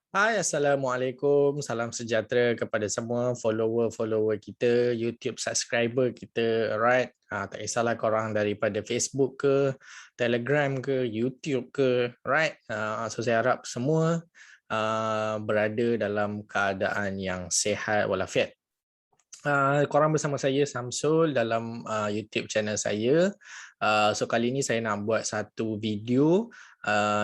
Hai, Assalamualaikum. Salam sejahtera kepada semua follower-follower kita, YouTube subscriber kita, alright? Tak kisahlah korang daripada Facebook ke, Telegram ke, YouTube ke, right? So saya harap semua berada dalam keadaan yang sihat walafiat. Korang bersama saya Samsul dalam YouTube channel saya. So kali ni saya nak buat satu video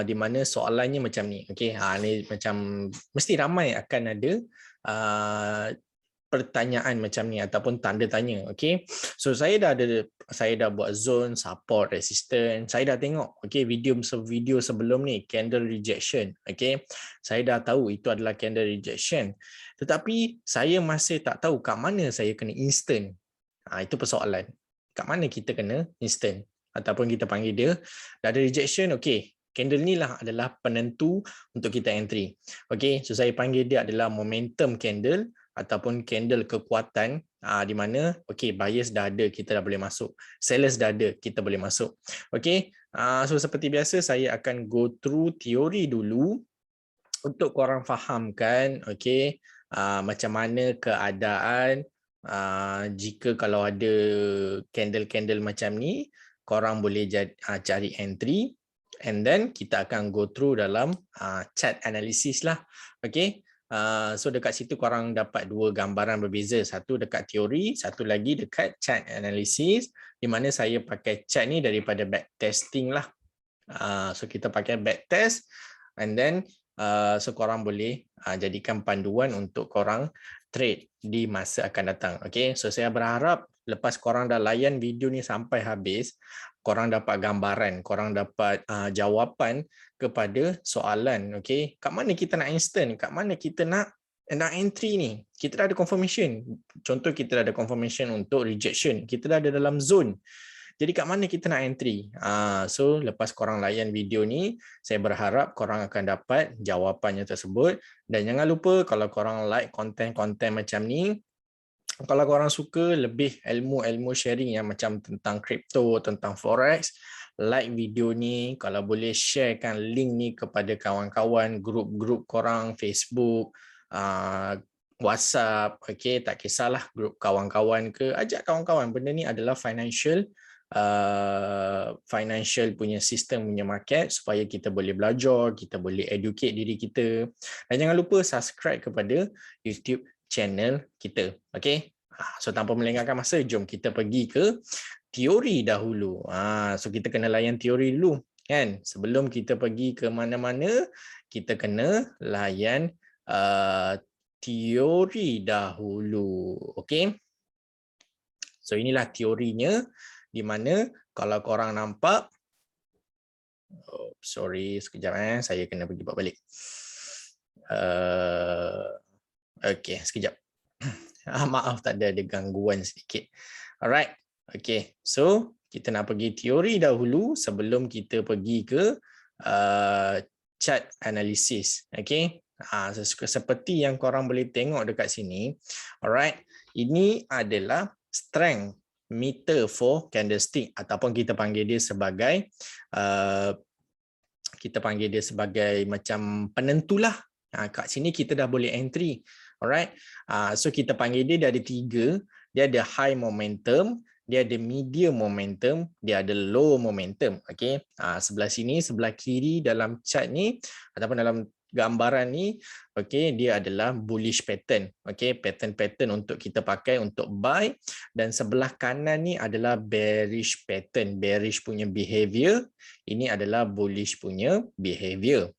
di mana soalannya macam ni. Okey, ni macam mesti ramai akan ada uh, pertanyaan macam ni ataupun tanda tanya. Okey. So saya dah buat zone support resistance. Saya dah tengok video sebelum ni candle rejection. Okey. Saya dah tahu itu adalah candle rejection. Tetapi saya masih tak tahu kat mana saya kena instant. Itu persoalan. Kat mana kita kena instant? Ataupun kita panggil dia, dah ada rejection, okey. Candle ni lah adalah penentu untuk kita entry. Okey, so saya panggil dia adalah momentum candle ataupun candle kekuatan di mana okey buyers dah ada, kita dah boleh masuk. Sellers dah ada, kita boleh masuk. Okey, so seperti biasa saya akan go through teori dulu untuk korang fahamkan okey macam mana keadaan jika kalau ada candle-candle macam ni korang boleh cari entry and then kita akan go through dalam chart analysis lah. Okey. So dekat situ korang dapat dua gambaran berbeza, satu dekat teori, satu lagi dekat chart analysis, di mana saya pakai chart ni daripada backtesting lah. So kita pakai backtest and then so korang boleh jadikan panduan untuk korang trade di masa akan datang. Okay, so saya berharap lepas korang dah layan video ni sampai habis, korang dapat gambaran, korang dapat jawapan kepada soalan. Okay, kat mana kita nak instant, kat mana kita nak entry ni. Kita dah ada confirmation. Contoh kita dah ada confirmation untuk rejection. Kita dah ada dalam zone. Jadi kat mana kita nak entry? So lepas korang layan video ni, saya berharap korang akan dapat jawapannya tersebut. Dan jangan lupa kalau korang like konten-konten macam ni, kalau korang suka lebih ilmu-ilmu sharing yang macam tentang crypto, tentang forex, like video ni, kalau boleh sharekan link ni kepada kawan-kawan, grup-grup korang, Facebook, WhatsApp, okay, tak kisahlah grup kawan-kawan ke, ajak kawan-kawan. Benda ni adalah financial punya sistem punya market supaya kita boleh belajar, kita boleh educate diri kita. Dan jangan lupa subscribe kepada YouTube channel kita. Okay, so tanpa melengahkan masa, jom kita pergi ke teori dahulu. So kita kena layan teori dulu kan, sebelum kita pergi ke mana-mana kita kena layan teori dahulu. Okay, so inilah teorinya, di mana kalau korang nampak, sorry sekejap saya kena pergi buat balik. Okay, sekejap. Maaf tak ada gangguan sedikit. Alright, okay, so kita nak pergi teori dahulu sebelum kita pergi ke chart analysis. Okay, seperti yang korang boleh tengok dekat sini. Alright, ini adalah strength meter for candlestick ataupun kita panggil dia sebagai macam penentulah. Kat sini kita dah boleh entry. Alright, so kita panggil dia ada tiga. Dia ada high momentum, dia ada medium momentum, dia ada low momentum. Okay, sebelah sini, sebelah kiri dalam chart ni ataupun dalam gambaran ni, okay, dia adalah bullish pattern. Okay, pattern untuk kita pakai untuk buy, dan sebelah kanan ni adalah bearish pattern, bearish punya behavior. Ini adalah bullish punya behavior.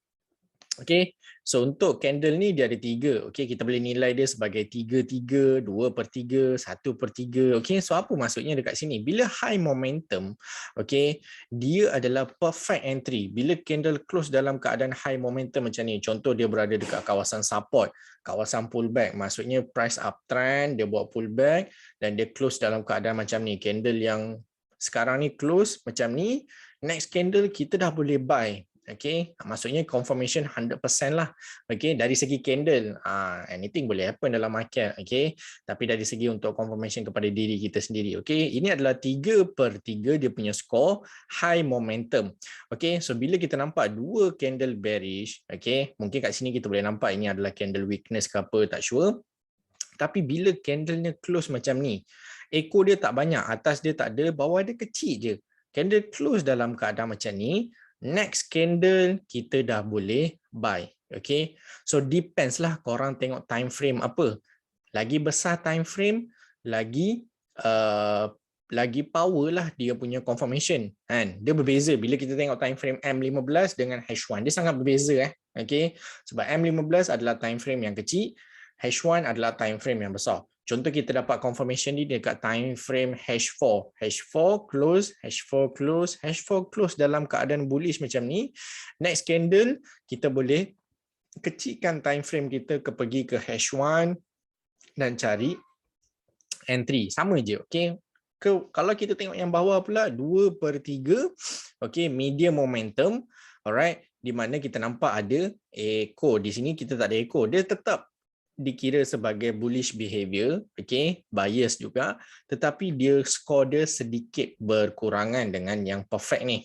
Okay, so untuk candle ni dia ada tiga. Okay, kita boleh nilai dia sebagai 3/3, 2/3, 1/3. Okay, so apa maksudnya dekat sini? Bila high momentum, okay, dia adalah perfect entry. Bila candle close dalam keadaan high momentum macam ni, contoh dia berada dekat kawasan support, kawasan pullback, maksudnya price uptrend, dia buat pullback dan dia close dalam keadaan macam ni. Candle yang sekarang ni close macam ni, next candle kita dah boleh buy. Okay, maksudnya confirmation 100% lah. Okay, dari segi candle, anything boleh happen dalam market. Okay, tapi dari segi untuk confirmation kepada diri kita sendiri. Okay, ini adalah 3/3 dia punya score high momentum. Okay, so bila kita nampak dua candle bearish, okay, mungkin kat sini kita boleh nampak ini adalah candle weakness ke apa, tak sure. Tapi bila candlenya close macam ni, echo dia tak banyak, atas dia tak ada, bawah dia kecil je. Candle close dalam keadaan macam ni, next candle kita dah boleh buy. Okay, so depends lah korang tengok time frame apa. Lagi besar time frame, lagi power lah dia punya confirmation kan. Dia berbeza bila kita tengok time frame M15 dengan H1, dia sangat berbeza okay, sebab M15 adalah time frame yang kecil, H1 adalah time frame yang besar. Contoh kita dapat confirmation ni dekat time frame H4. H4 close, H4 close, H4 close dalam keadaan bullish macam ni. Next candle kita boleh kecilkan time frame kita pergi ke H1 dan cari entry. Sama je, okey. Kalau kita tengok yang bawah pula 2/3, okey, medium momentum, alright, di mana kita nampak ada echo. Di sini kita tak ada echo. Dia tetap dikira sebagai bullish behavior, okay, bias juga, tetapi dia skor dia sedikit berkurangan dengan yang perfect ni.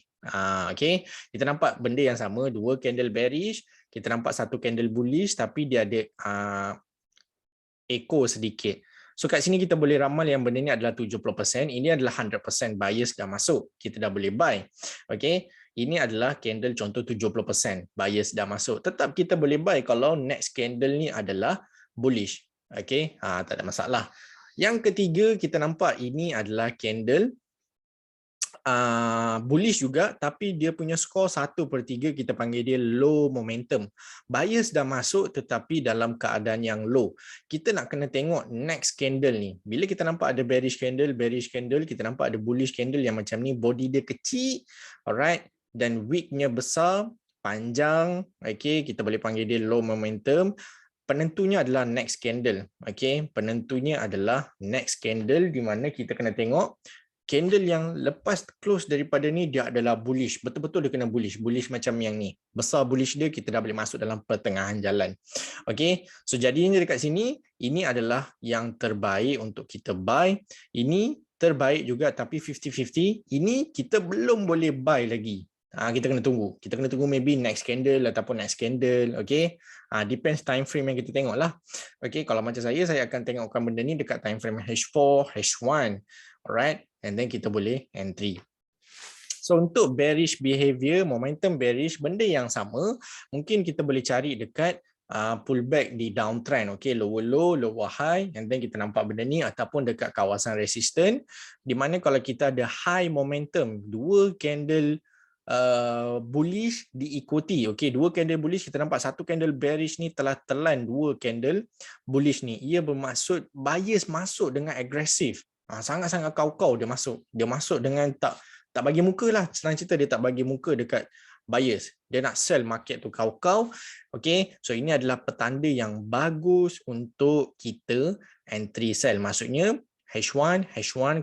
Okay, kita nampak benda yang sama, dua candle bearish, kita nampak satu candle bullish tapi dia ada echo sedikit. So kat sini kita boleh ramal yang benda ni adalah 70%, ini adalah 100% bias dah masuk, kita dah boleh buy. Okay, ini adalah candle contoh 70% bias dah masuk. Tetap kita boleh buy kalau next candle ni adalah bullish. Okay, tak ada masalah. Yang ketiga kita nampak ini adalah candle bullish juga, tapi dia punya skor 1/3, kita panggil dia low momentum. Bias dah masuk tetapi dalam keadaan yang low. Kita nak kena tengok next candle ni. Bila kita nampak ada bearish candle, kita nampak ada bullish candle yang macam ni, body dia kecil, alright, dan wicknya besar, panjang, okay, kita boleh panggil dia low momentum. Penentunya adalah next candle. Okay, penentunya adalah next candle, di mana kita kena tengok candle yang lepas close daripada ni dia adalah bullish. Betul-betul dia kena bullish. Bullish macam yang ni. Besar bullish dia, kita dah boleh masuk dalam pertengahan jalan. Okay, so jadinya dekat sini, ini adalah yang terbaik untuk kita buy. Ini terbaik juga tapi 50-50. Ini kita belum boleh buy lagi. Kita kena tunggu. Kita kena tunggu maybe next candle ataupun next candle. Okay, depends time frame yang kita tengok lah. Okay, kalau macam saya akan tengokkan benda ni dekat time frame H4, H1. Alright, and then kita boleh entry. So untuk bearish behavior, momentum bearish, benda yang sama, mungkin kita boleh cari dekat pullback di downtrend, okay, lower low, lower high, and then kita nampak benda ni, ataupun dekat kawasan resistant, di mana kalau kita ada high momentum, dua candle bullish diikuti, okay, dua candle bullish, kita nampak satu candle bearish ni telah telan dua candle bullish ni. Ia bermaksud bias masuk dengan agresif. Sangat-sangat kau-kau dia masuk dengan tak bagi muka lah, senang cerita dia tak bagi muka dekat bias, dia nak sell market tu kau-kau. Okay, so ini adalah petanda yang bagus untuk kita entry sell. Maksudnya H1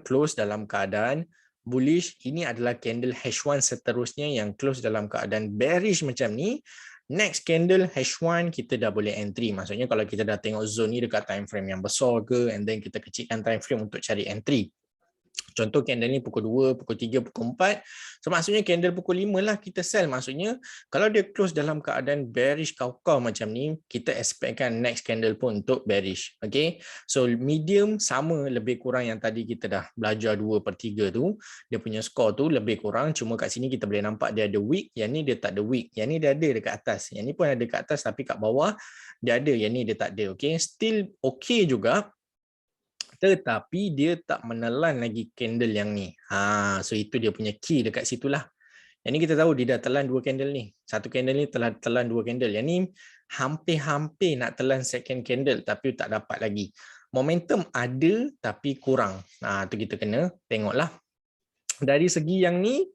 close dalam keadaan bullish, ini adalah candle H1 seterusnya yang close dalam keadaan bearish macam ni. Next candle H1 kita dah boleh entry. Maksudnya kalau kita dah tengok zone ni dekat time frame yang besar ke, and then kita kecilkan time frame untuk cari entry. Contoh candle ni pukul 2, pukul 3, pukul 4. So maksudnya candle pukul 5 lah kita sell. Maksudnya kalau dia close dalam keadaan bearish kau-kau macam ni, kita expectkan next candle pun untuk bearish. Okay, so medium sama lebih kurang yang tadi kita dah belajar 2/3 tu. Dia punya score tu lebih kurang. Cuma kat sini kita boleh nampak dia ada wick. Yang ni dia tak ada wick. Yang ni dia ada dekat atas. Yang ni pun ada dekat atas tapi kat bawah dia ada. Yang ni dia tak ada. Okay, still okay juga. Tetapi dia tak menelan lagi candle yang ni. So itu dia punya key dekat situlah. Yang ni kita tahu dia dah telan dua candle ni. Satu candle ni telah telan dua candle. Yang ni hampir-hampir nak telan second candle tapi tak dapat lagi. Momentum ada tapi kurang. Tu kita kena tengoklah. Dari segi yang ni,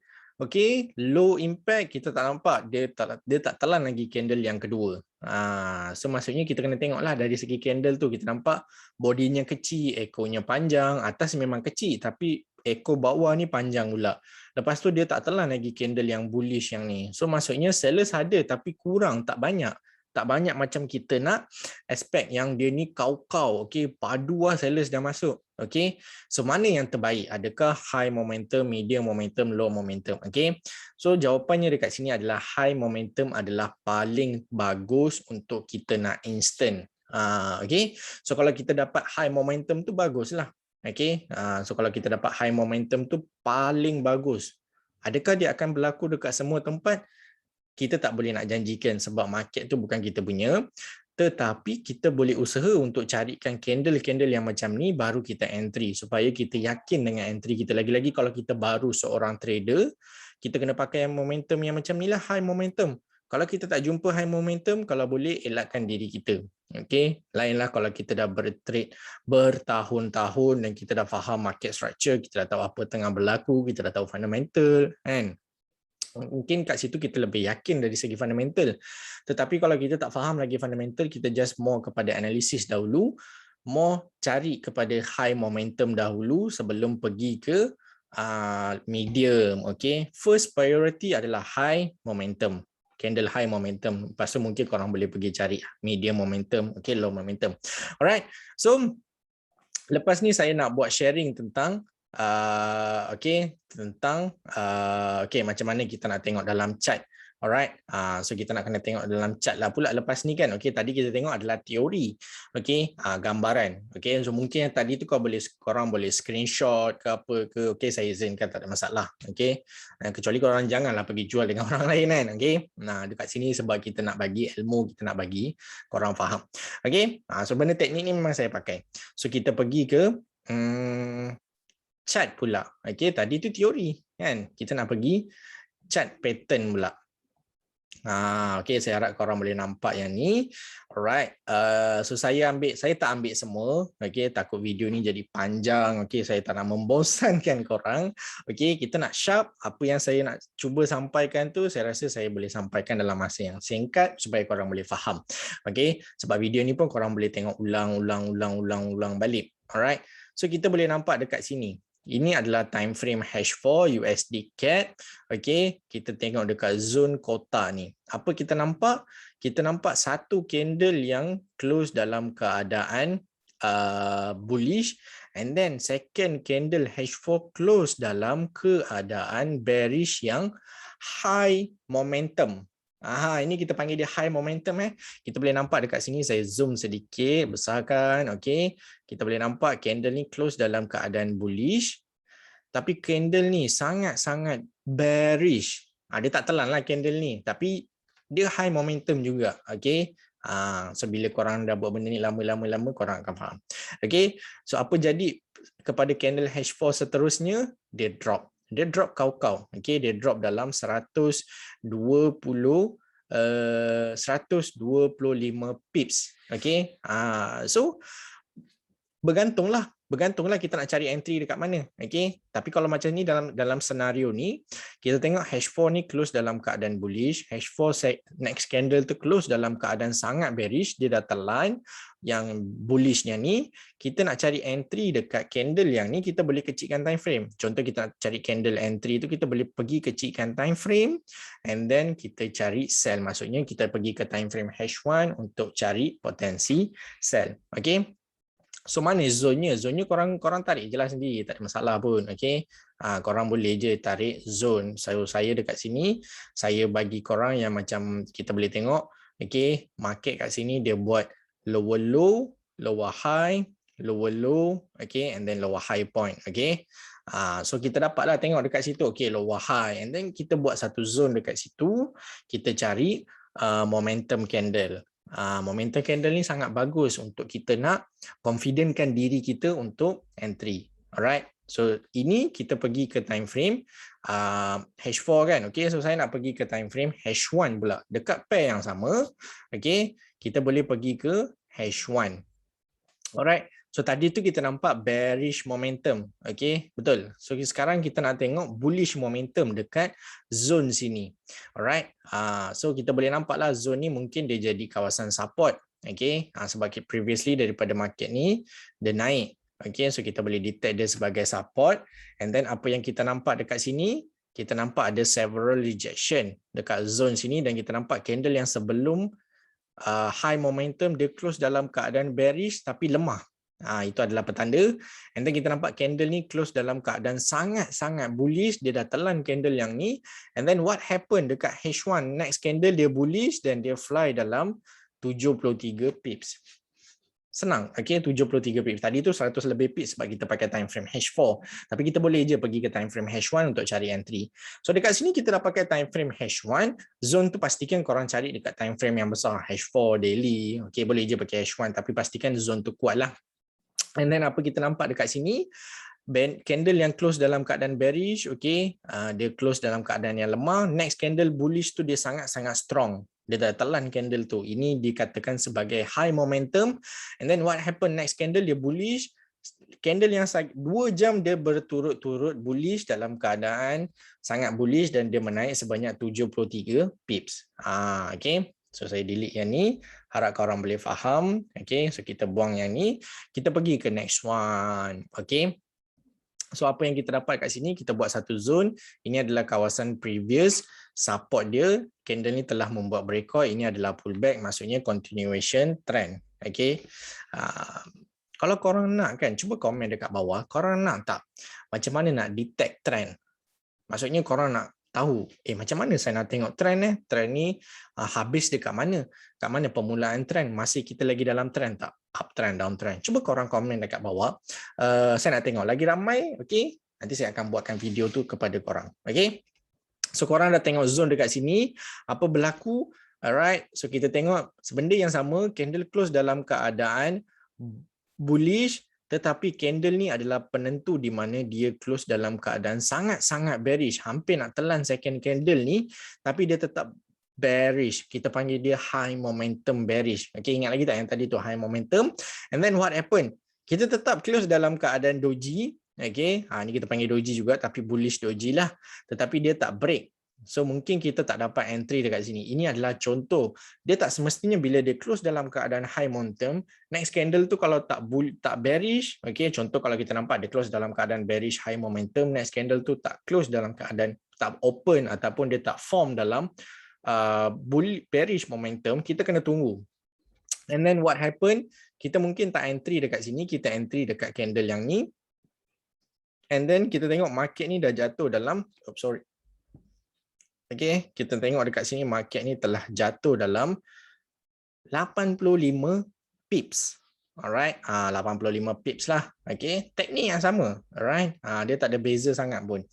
Okay, low impact kita tak nampak, dia tak telan lagi candle yang kedua. So maksudnya kita kena tengoklah dari segi candle tu, kita nampak bodinya kecil, ekornya panjang, atas memang kecil tapi ekor bawah ni panjang pula. Lepas tu dia tak telan lagi candle yang bullish yang ni. So maksudnya sellers ada tapi kurang, tak banyak. Tak banyak macam kita nak aspek yang dia ni kau-kau, okay, padu lah sellers dah masuk. Okay, so mana yang terbaik? Adakah high momentum, medium momentum, low momentum? Okay, so jawapannya dekat sini adalah high momentum adalah paling bagus untuk kita nak instant. Okay, so kalau kita dapat high momentum tu baguslah. Okay, so kalau kita dapat high momentum tu paling bagus. Adakah dia akan berlaku dekat semua tempat? Kita tak boleh nak janjikan sebab market tu bukan kita punya, tetapi kita boleh usaha untuk carikan candle-candle yang macam ni baru kita entry supaya kita yakin dengan entry kita. Lagi-lagi kalau kita baru seorang trader, kita kena pakai momentum yang macam ni lah, high momentum. Kalau kita tak jumpa high momentum, kalau boleh elakkan diri kita. Okay, lainlah kalau kita dah bertrade bertahun-tahun dan kita dah faham market structure, kita dah tahu apa tengah berlaku, kita dah tahu fundamental, kan? Mungkin kat situ kita lebih yakin dari segi fundamental. Tetapi kalau kita tak faham lagi fundamental, kita just more kepada analisis dahulu, more cari kepada high momentum dahulu sebelum pergi ke medium. Okay, first priority adalah high momentum, candle high momentum. Lepas tu mungkin korang boleh pergi cari medium momentum, okay, low momentum. Alright, so lepas ni saya nak buat sharing tentang macam mana kita nak tengok dalam chart. Alright, so kita nak kena tengok dalam chart lah pula lepas ni kan. Okay, tadi kita tengok adalah teori, okay, gambaran. Okay, so mungkin yang tadi tu korang boleh screenshot ke apa ke. Okay, saya izinkan, tak ada masalah. Okay, kecuali korang janganlah pergi jual dengan orang lain kan. Okay, nah dekat sini sebab kita nak bagi ilmu, kita nak bagi korang faham. Okay, so benda teknik ni memang saya pakai. So kita pergi ke chart pula. Okay, tadi tu teori kan. Kita nak pergi chart pattern pula. Okay, saya harap korang boleh nampak yang ni. Alright, so saya tak ambil semua. Okay, takut video ni jadi panjang. Okay, saya tak nak membosankan korang. Okay, kita nak sharp. Apa yang saya nak cuba sampaikan tu, saya rasa saya boleh sampaikan dalam masa yang singkat supaya korang boleh faham. Okay, sebab video ni pun korang boleh tengok ulang balik. Alright, so kita boleh nampak dekat sini. Ini adalah time frame H4 USD CAD. Okey, kita tengok dekat zone kota ni. Apa kita nampak? Kita nampak satu candle yang close dalam keadaan bullish, and then second candle H4 close dalam keadaan bearish yang high momentum. Ini kita panggil dia high momentum. Kita boleh nampak dekat sini, saya zoom sedikit, besarkan. Okay, kita boleh nampak candle ni close dalam keadaan bullish, tapi candle ni sangat-sangat bearish. Dia tak telan lah candle ni, tapi dia high momentum juga. Okay, so bila korang dah buat benda ni lama-lama korang akan faham. Okay, so apa jadi kepada candle H4 seterusnya? Dia drop kau-kau. Okay, dia drop dalam 125 pips. Okay, so bergantunglah kita nak cari entry dekat mana. Okay, tapi kalau macam ni dalam senario ni, kita tengok H4 ni close dalam keadaan bullish, H4 next candle tu close dalam keadaan sangat bearish, dia dah telan yang bullishnya ni. Kita nak cari entry dekat candle yang ni, kita boleh kecilkan time frame. Contoh kita nak cari candle entry tu, kita boleh pergi kecilkan time frame, and then kita cari sell. Maksudnya kita pergi ke time frame H1 untuk cari potensi sell. Okay, so mana zone-nya? Zone-nya korang tarik jelas sendiri, tak ada masalah pun. Okay, korang boleh je tarik zone. Saya dekat sini, saya bagi korang yang macam kita boleh tengok. Okay, market kat sini dia buat lower low, lower high, lower low, okay, and then lower high point. Okay, so kita dapatlah tengok dekat situ. Okay, lower high, and then kita buat satu zone dekat situ. Kita cari momentum candle. Momentum candle ni sangat bagus untuk kita nak confidentkan diri kita untuk entry. Alright, so ini kita pergi ke time frame H4 kan. Okay, so saya nak pergi ke time frame H1 pula, dekat pair yang sama. Okay, kita boleh pergi ke H1. Alright, So tadi tu kita nampak bearish momentum. Okay, betul. So sekarang kita nak tengok bullish momentum dekat zone sini. Alright. So kita boleh nampak lah zone ni mungkin dia jadi kawasan support. Okay, sebab previously daripada market ni dia naik. Okay, so kita boleh detect dia sebagai support. And then apa yang kita nampak dekat sini, kita nampak ada several rejection dekat zone sini dan kita nampak candle yang sebelum high momentum dia close dalam keadaan bearish tapi lemah. Itu adalah petanda. And then kita nampak candle ni close dalam keadaan sangat-sangat bullish. Dia dah telan candle yang ni. And then what happened dekat H1? Next candle dia bullish dan dia fly dalam 73 pips. Senang, okay, 73 pips. Tadi tu 100 lebih pips sebab kita pakai time frame H4. Tapi kita boleh je pergi ke time frame H1 untuk cari entry. So dekat sini kita dah pakai time frame H1. Zone tu pastikan korang cari dekat time frame yang besar. H4 daily. Okay, boleh je pakai H1 tapi pastikan zone tu kuat lah. And then apa kita nampak dekat sini? Candle yang close dalam keadaan bearish, okay, dia close dalam keadaan yang lemah. Next candle bullish tu dia sangat-sangat strong. Dia dah telan candle tu. Ini dikatakan sebagai high momentum. And then what happen next candle dia bullish. Candle yang 2 jam dia berturut-turut bullish dalam keadaan sangat bullish dan dia menaik sebanyak 73 pips. Okay. So saya delete yang ni. Harap korang boleh faham. Okay. So kita buang yang ni. Kita pergi ke next one. Okay. So apa yang kita dapat kat sini, kita buat satu zone. Ini adalah kawasan previous support dia. Candle ni telah membuat breakout. Ini adalah pullback, maksudnya continuation trend. Okay. Kalau korang nak kan, cuba komen dekat bawah. Korang nak tak? Macam mana nak detect trend? Maksudnya korang nak tahu, macam mana saya nak tengok trend Trend ni habis dekat mana? Kat mana permulaan trend? Masih kita lagi dalam trend tak? Uptrend, downtrend. Cuba korang komen dekat bawah. Saya nak tengok lagi ramai, okay? Nanti saya akan buatkan video tu kepada korang, okay? So korang dah tengok zone dekat sini, apa berlaku? Alright, so kita tengok benda yang sama, candle close dalam keadaan bullish, tetapi candle ni adalah penentu di mana dia close dalam keadaan sangat-sangat bearish. Hampir nak telan second candle ni, tapi dia tetap bearish. Kita panggil dia high momentum bearish. Okay, ingat lagi tak yang tadi tu high momentum? And then what happened? Kita tetap close dalam keadaan doji. Okay, ni kita panggil doji juga, tapi bullish doji lah. Tetapi dia tak break. So mungkin kita tak dapat entry dekat sini. Ini adalah contoh. Dia tak semestinya bila dia close dalam keadaan high momentum, next candle tu kalau tak bearish, okay, contoh kalau kita nampak dia close dalam keadaan bearish high momentum, next candle tu tak close dalam keadaan tak open ataupun dia tak form dalam bearish momentum, kita kena tunggu. And then what happen? Kita mungkin tak entry dekat sini, kita entry dekat candle yang ni. And then kita tengok market ni dah jatuh dalam, okay, kita tengok dekat sini market ni telah jatuh dalam 85 pips. Alright, 85 pips lah. Okay, teknik yang sama. Alright, dia tak ada beza sangat pun.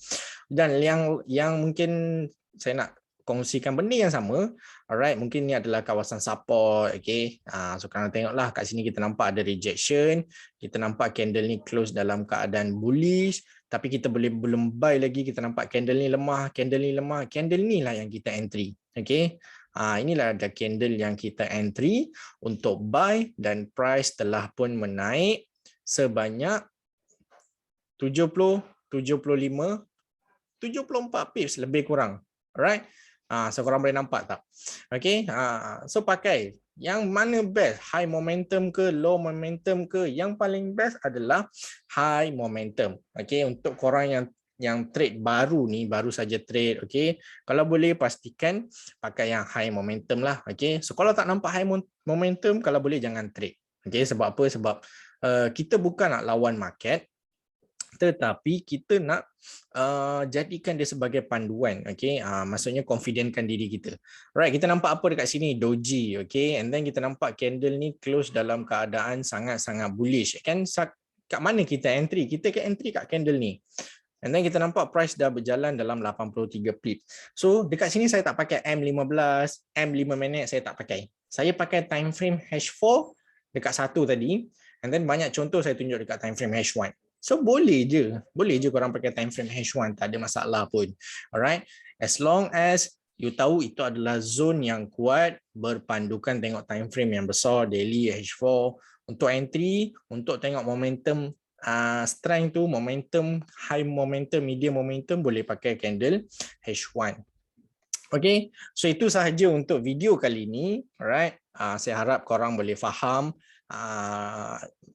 Dan yang mungkin saya nak kongsikan benda yang sama. Alright, mungkin ni adalah kawasan support. Okay, so korang tengoklah kat sini kita nampak ada rejection. Kita nampak candle ni close dalam keadaan bullish. Tapi kita belum buy lagi. Kita nampak candle ni lemah, candle ni lemah. Candle ni lah yang kita entry. Okay. Inilah ada candle yang kita entry untuk buy dan price telah pun menaik sebanyak 70, 75, 74 pips lebih kurang. Alright. So korang boleh nampak tak? Okay. So pakai. Yang mana best? High momentum ke, low momentum ke? Yang paling best adalah high momentum. Okay, untuk korang yang trade baru ni, baru saja trade, okay, kalau boleh pastikan pakai yang high momentum lah. Okay, so kalau tak nampak high momentum, kalau boleh jangan trade. Okay, sebab apa? Sebab kita bukan nak lawan market, tetapi kita nak jadikan dia sebagai panduan. Okay, maksudnya confidentkan diri kita. Right, kita nampak apa dekat sini? Doji. Okay, and then kita nampak candle ni close dalam keadaan sangat-sangat bullish. Kan kat mana kita entry? Kita entry kat candle ni. And then kita nampak price dah berjalan dalam 83 pip. So dekat sini saya tak pakai M15, M5 minit saya tak pakai. Saya pakai time frame H4 dekat satu tadi. And then banyak contoh saya tunjuk dekat time frame H1. So boleh je korang pakai time frame H1, tak ada masalah pun. Alright, as long as you tahu itu adalah zone yang kuat, berpandukan tengok time frame yang besar, daily H4, Untuk entry, untuk tengok momentum strength tu, momentum, high momentum, medium momentum, boleh pakai candle H1. Okay, so itu sahaja untuk video kali ini. Alright, saya harap korang boleh faham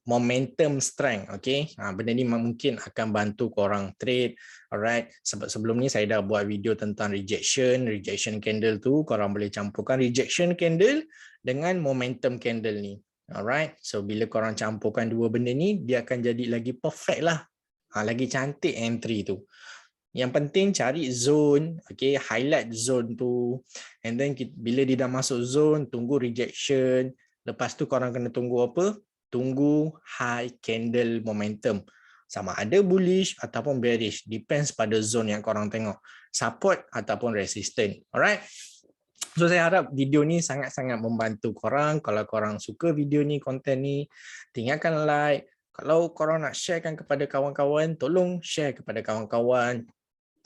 momentum strength. Okay, benda ni mungkin akan bantu korang trade. Alright, sebab sebelum ni saya dah buat video tentang rejection candle tu. Korang boleh campurkan rejection candle dengan momentum candle ni. Alright, so bila korang campurkan dua benda ni, dia akan jadi lagi perfect lah. Lagi cantik entry tu. Yang penting cari zone, okay, highlight zone tu, and then bila dia dah masuk zone, tunggu rejection. Lepas tu korang kena tunggu apa? Tunggu high candle momentum. Sama ada bullish ataupun bearish, depends pada zone yang korang tengok. Support ataupun resistance. Alright. So saya harap video ni sangat-sangat membantu korang. Kalau korang suka video ni, konten ni, tinggalkan like. Kalau korang nak sharekan kepada kawan-kawan, tolong share kepada kawan-kawan,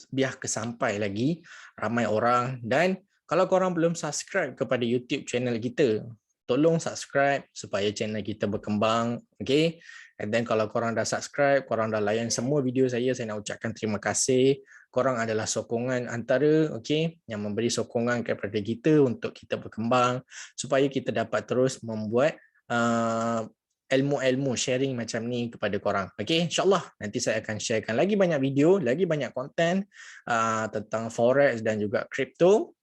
biar kesampai lagi ramai orang. Dan kalau korang belum subscribe kepada YouTube channel kita, tolong subscribe supaya channel kita berkembang. Okay, and then kalau korang dah subscribe, korang dah layan semua video saya nak ucapkan terima kasih. Korang adalah sokongan antara, okay, yang memberi sokongan kepada kita untuk kita berkembang, supaya kita dapat terus membuat ilmu-ilmu sharing macam ni kepada korang. Okay, insyaAllah nanti saya akan sharekan lagi banyak video, lagi banyak konten tentang forex dan juga crypto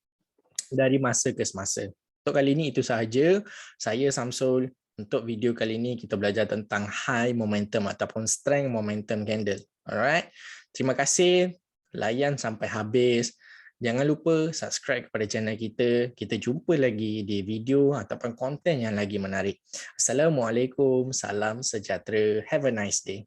dari masa ke semasa. Untuk kali ini itu sahaja. Saya Samsul. Untuk video kali ini kita belajar tentang high momentum ataupun strength momentum candle. Alright. Terima kasih. Layan sampai habis. Jangan lupa subscribe kepada channel kita. Kita jumpa lagi di video ataupun konten yang lagi menarik. Assalamualaikum. Salam sejahtera. Have a nice day.